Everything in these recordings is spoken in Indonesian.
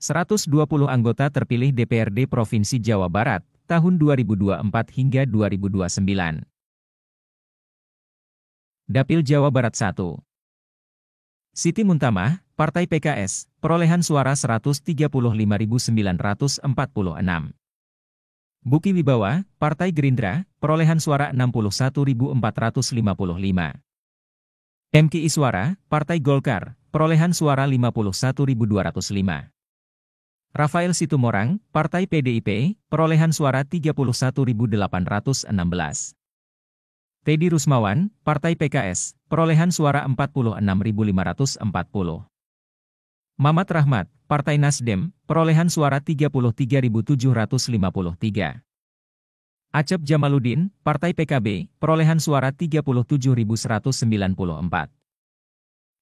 120 anggota terpilih DPRD Provinsi Jawa Barat, tahun 2024 hingga 2029. Dapil Jawa Barat 1. Siti Muntamah, Partai PKS, perolehan suara 135.946. Buki Wibawa, Partai Gerindra, perolehan suara 61.455. MK Iswara, Partai Golkar, perolehan suara 51.205. Rafael Situmorang, Partai PDIP, perolehan suara 31.816. Teddy Rusmawan, Partai PKS, perolehan suara 46.540. Mamat Rahmat, Partai Nasdem, perolehan suara 33.753. Acep Jamaluddin, Partai PKB, perolehan suara 37.194.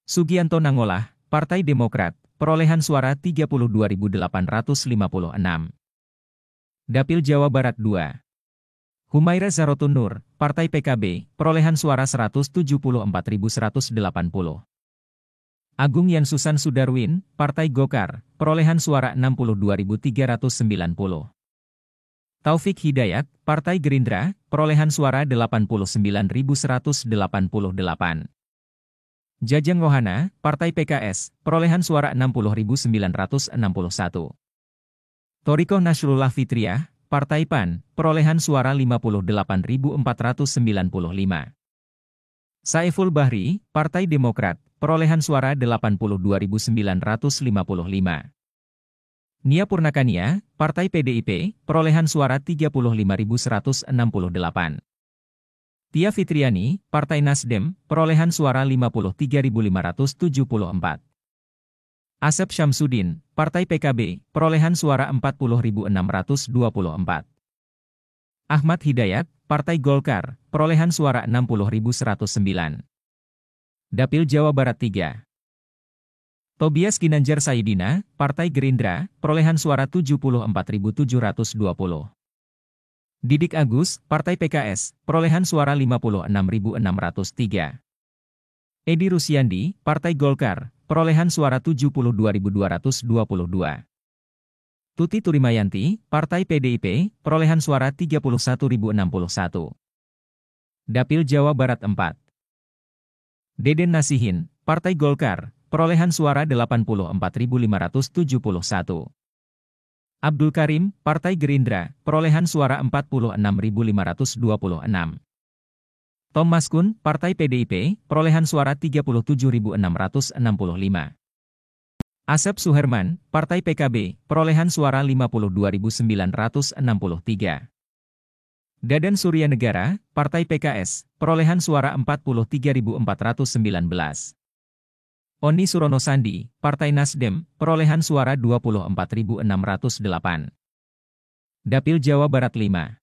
Sugianto Nangolah, Partai Demokrat, perolehan suara 32.856. Dapil Jawa Barat 2. Humaira Zarotun Nur, Partai PKB, perolehan suara 174.180. Agung Yan Susan Sudarwin, Partai Golkar, perolehan suara 62.390. Taufik Hidayat, Partai Gerindra, perolehan suara 89.188. Jajang Rohana, Partai PKS, perolehan suara 60.961. Thoriko Nasrullah Fitriah, Partai PAN, perolehan suara 58.495. Saiful Bahri, Partai Demokrat, perolehan suara 82.955. Nia Purnakania, Partai PDIP, perolehan suara 35.168. Tia Fitriani, Partai Nasdem, perolehan suara 53.574. Asep Syamsuddin, Partai PKB, perolehan suara 40.624. Ahmad Hidayat, Partai Golkar, perolehan suara 60.109. Dapil Jawa Barat 3. Tobias Ginanjar Saidina, Partai Gerindra, perolehan suara 74.720. Didik Agus, Partai PKS, perolehan suara 56.603. Edi Rusiandi, Partai Golkar, perolehan suara 72.222. Tuti Turimayanti, Partai PDIP, perolehan suara 31.061. Dapil Jawa Barat 4. Deden Nasihin, Partai Golkar, perolehan suara 84.571. Abdul Karim, Partai Gerindra, perolehan suara 46.526. Tom Maskun, Partai PDIP, perolehan suara 37.665. Asep Suherman, Partai PKB, perolehan suara 52.963. Dadan Surya Negara, Partai PKS, perolehan suara 43.419. Oni Surono Sandi, Partai Nasdem, perolehan suara 24.608. Dapil Jawa Barat 5.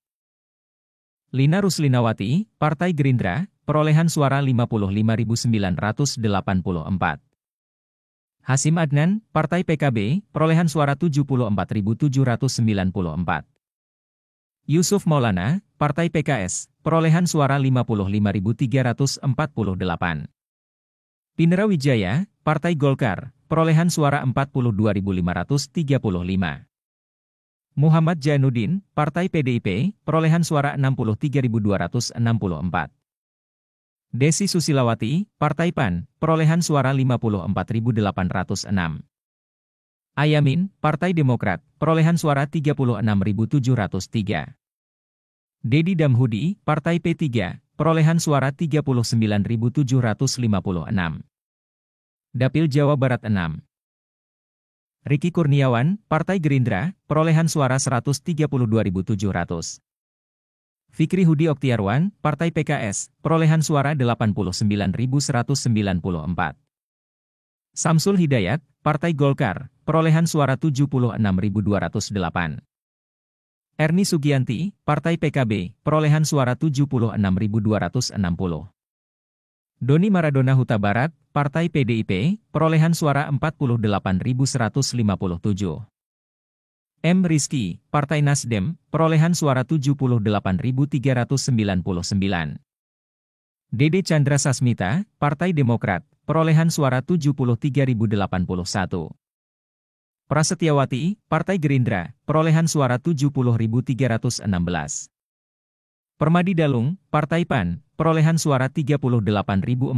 Lina Ruslinawati, Partai Gerindra, perolehan suara 55.984. Hasim Adnan, Partai PKB, perolehan suara 74.794. Yusuf Maulana, Partai PKS, perolehan suara 55.348. Pinera Wijaya, Partai Golkar, perolehan suara 42.535. Muhammad Jainuddin, Partai PDIP, perolehan suara 63.264. Desi Susilawati, Partai PAN, perolehan suara 54.806. Ayamin, Partai Demokrat, perolehan suara 36.703. Dedi Damhudi, Partai P3, perolehan suara 39.756. Dapil Jawa Barat 6. Riki Kurniawan, Partai Gerindra, perolehan suara 132.700. Fikri Hudi Oktiarwan, Partai PKS, perolehan suara 89.194. Samsul Hidayat, Partai Golkar, perolehan suara 76.208. Erni Sugianti, Partai PKB, perolehan suara 76.260. Doni Maradona Huta Barat, Partai PDIP, perolehan suara 48.157. M. Rizky, Partai Nasdem, perolehan suara 78.399. Dede Chandra Sasmita, Partai Demokrat, perolehan suara 73.081. Prasetyawati, Partai Gerindra, perolehan suara 70.316. Permadi Dalung, Partai PAN, perolehan suara 38.485.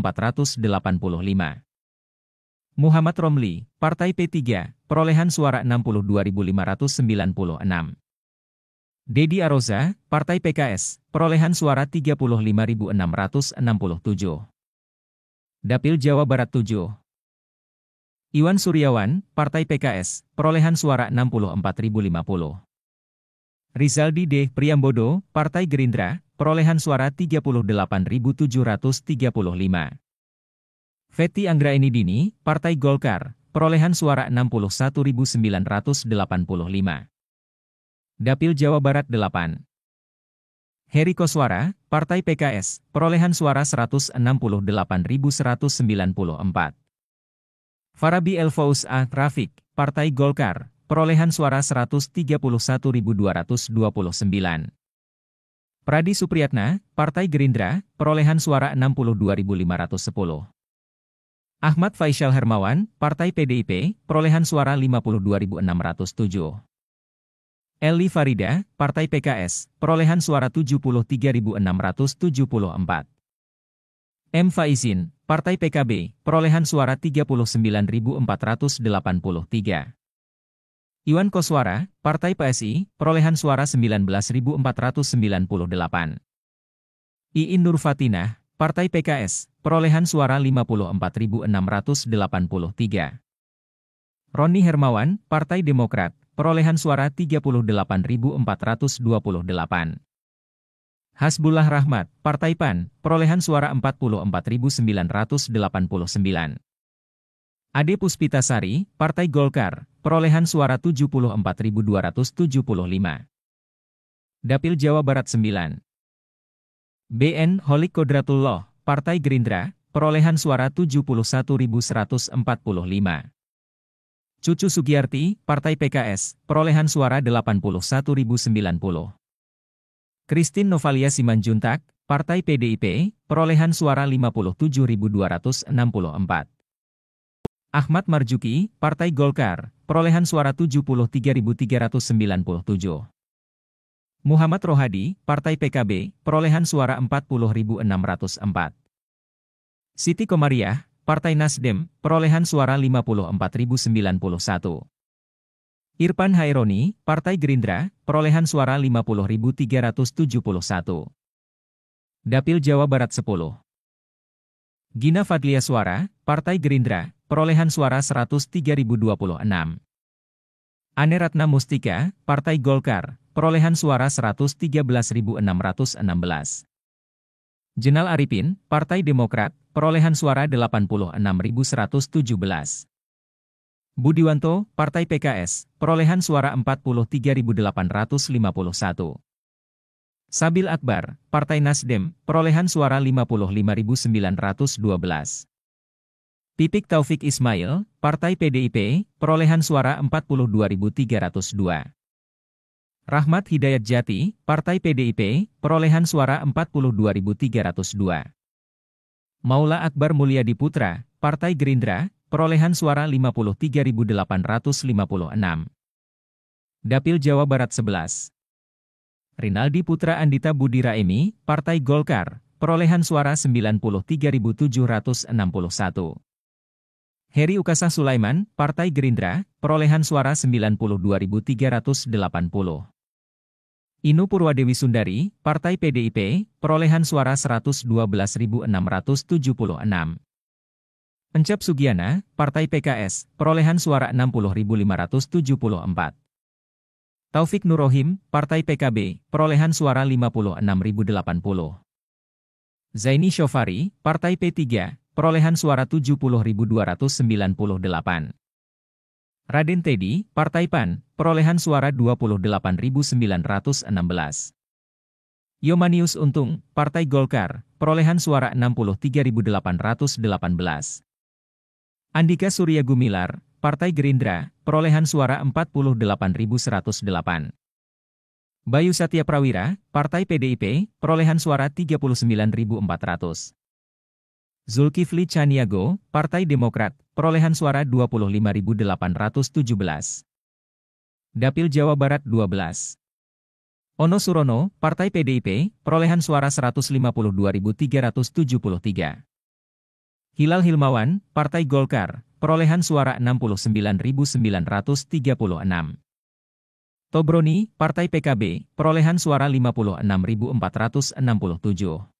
Muhammad Romli, Partai P3, perolehan suara 62.596. Dedi Aroza, Partai PKS, perolehan suara 35.667. Dapil Jawa Barat 7. Iwan Suryawan, Partai PKS, perolehan suara 64.050. Rizaldi D. Priambodo, Partai Gerindra, perolehan suara 38.735. Feti Anggraeni Dini, Partai Golkar, perolehan suara 61.985. Dapil Jawa Barat 8. Heri Koswara, Partai PKS, perolehan suara 168.194. Farabi Elfaus A. Rafiq, Partai Golkar, perolehan suara 131.229. Pradi Supriyatna, Partai Gerindra, perolehan suara 62.510. Ahmad Faisal Hermawan, Partai PDIP, perolehan suara 52.607. Eli Farida, Partai PKS, perolehan suara 73.674. M. Faizin, Partai PKB, perolehan suara 39.483. Iwan Koswara, Partai PSI, perolehan suara 19.498. Iin Nurfatinah, Partai PKS, perolehan suara 54.683. Roni Hermawan, Partai Demokrat, perolehan suara 38.428. Hasbullah Rahmat, Partai PAN, perolehan suara 44.989. Ade Puspitasari, Partai Golkar, perolehan suara 74.275. Dapil Jawa Barat 9. BN Holik Kodratullah, Partai Gerindra, perolehan suara 71.145. Cucu Sugiyarti, Partai PKS, perolehan suara 81.090. Christine Novalia Simanjuntak, Partai PDIP, perolehan suara 57.264. Ahmad Marzuki, Partai Golkar, perolehan suara 73.397. Muhammad Rohadi, Partai PKB, perolehan suara 40.604. Siti Komariah, Partai Nasdem, perolehan suara 54.091. Irfan Haironi, Partai Gerindra, perolehan suara 50.371. Dapil Jawa Barat 10. Gina Fadlia Suara, Partai Gerindra, perolehan suara 103.026. Ane Ratna Mustika, Partai Golkar, perolehan suara 113.616. Jenal Arifin, Partai Demokrat, perolehan suara 86.117. Budiwanto, Partai PKS, perolehan suara 43.851. Sabil Akbar, Partai Nasdem, perolehan suara 55.912. Pipik Taufik Ismail, Partai PDIP, perolehan suara 42.302. Rahmat Hidayat Jati, Partai PDIP, perolehan suara 42.302. Maula Akbar Mulyadi Putra, Partai Gerindra, perolehan suara 53.856. Dapil Jawa Barat 11. Rinaldi Putra Andita Budi Raemi, Partai Golkar, perolehan suara 93.761. Heri Ukasah Sulaiman, Partai Gerindra, perolehan suara 92.380. Inu Purwadewi Sundari, Partai PDIP, perolehan suara 112.676. Encep Sugiana, Partai PKS, perolehan suara 60.574. Taufik Nurohim, Partai PKB, perolehan suara 56.080. Zaini Syofari, Partai P3, perolehan suara 70.298. Raden Tedi, Partai PAN, perolehan suara 28.916. Yomanius Untung, Partai Golkar, perolehan suara 63.818. Andika Surya Gumilar, Partai Gerindra, perolehan suara 48.108. Bayu Satya Prawira, Partai PDIP, perolehan suara 39.400. Zulkifli Caniago, Partai Demokrat, perolehan suara 25.817. Dapil Jawa Barat 12. Ono Surono, Partai PDIP, perolehan suara 152.373. Hilal Hilmawan, Partai Golkar, perolehan suara 69.936. Tobroni, Partai PKB, perolehan suara 56.467.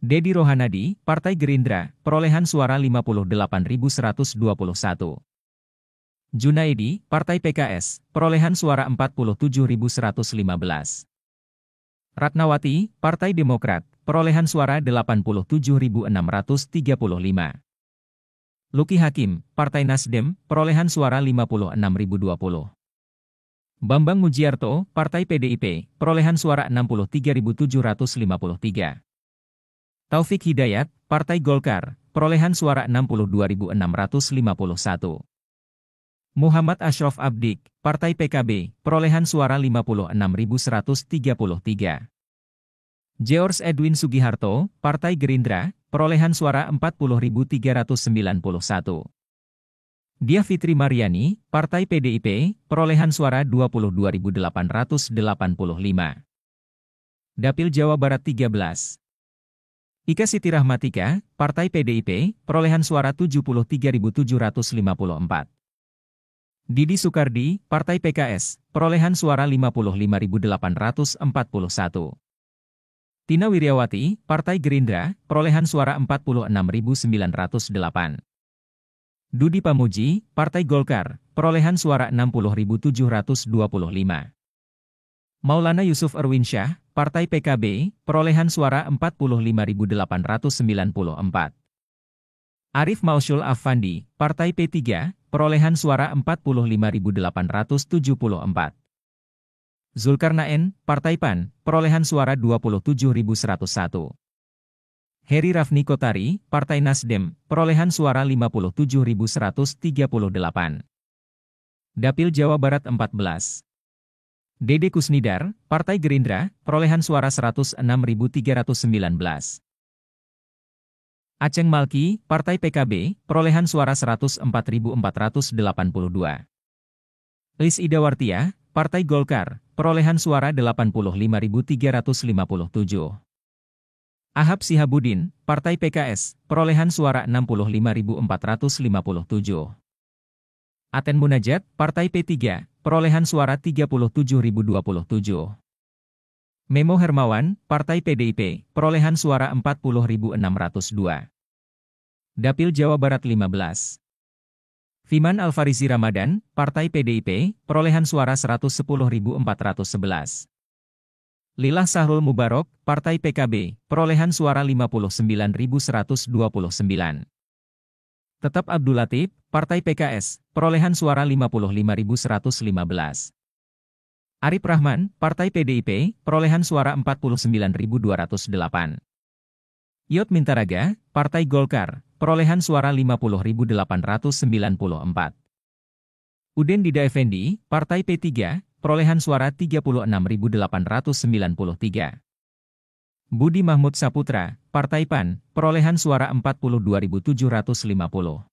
Dedi Rohanadi, Partai Gerindra, perolehan suara 58.121. Junaidi, Partai PKS, perolehan suara 47.115. Ratnawati, Partai Demokrat, perolehan suara 87.635. Luki Hakim, Partai Nasdem, perolehan suara 56.020. Bambang Mujiarto, Partai PDIP, perolehan suara 63.753. Taufik Hidayat, Partai Golkar, perolehan suara 62.651. Muhammad Ashraf Abdik, Partai PKB, perolehan suara 56.133. George Edwin Sugiharto, Partai Gerindra, perolehan suara 40.391. Dia Fitri Mariani, Partai PDIP, perolehan suara 22.885. Dapil Jawa Barat 13. Ika Siti Rahmatika, Partai PDIP, perolehan suara 73.754. Didi Soekardi, Partai PKS, perolehan suara 55.841. Tina Wiryawati, Partai Gerindra, perolehan suara 46.908. Dudi Pamuji, Partai Golkar, perolehan suara 60.725. Maulana Yusuf Erwinsyah, Partai PKB, perolehan suara 45.894. Arif Mausyul Affandi, Partai P3, perolehan suara 45.874. Zulkarnaen, Partai PAN, perolehan suara 27.101. Heri Rafni Kotari, Partai Nasdem, perolehan suara 57.138. Dapil Jawa Barat 14. Dede Kusnidar, Partai Gerindra, perolehan suara 106.319. Aceng Malki, Partai PKB, perolehan suara 104.482. Lis Ida Wartia, Partai Golkar, perolehan suara 85.357. Ahab Sihabudin, Partai PKS, perolehan suara 65.457. Aten Munajat, Partai P3, perolehan suara 37.027. Memo Hermawan, Partai PDIP, perolehan suara 40.602. Dapil Jawa Barat 15. Fiman Alfarisi Ramadan, Partai PDIP, perolehan suara 110.411. Lilah Sahrul Mubarok, Partai PKB, perolehan suara 59.129. Tetap Abdul Latif, Partai PKS, perolehan suara 55.115. Arif Rahman, Partai PDIP, perolehan suara 49.208. Yot Mintaraga, Partai Golkar, perolehan suara 50.894. Uden Dida Effendi, Partai P3, perolehan suara 36.893. Budi Mahmud Saputra, Partai PAN, perolehan suara 42.750.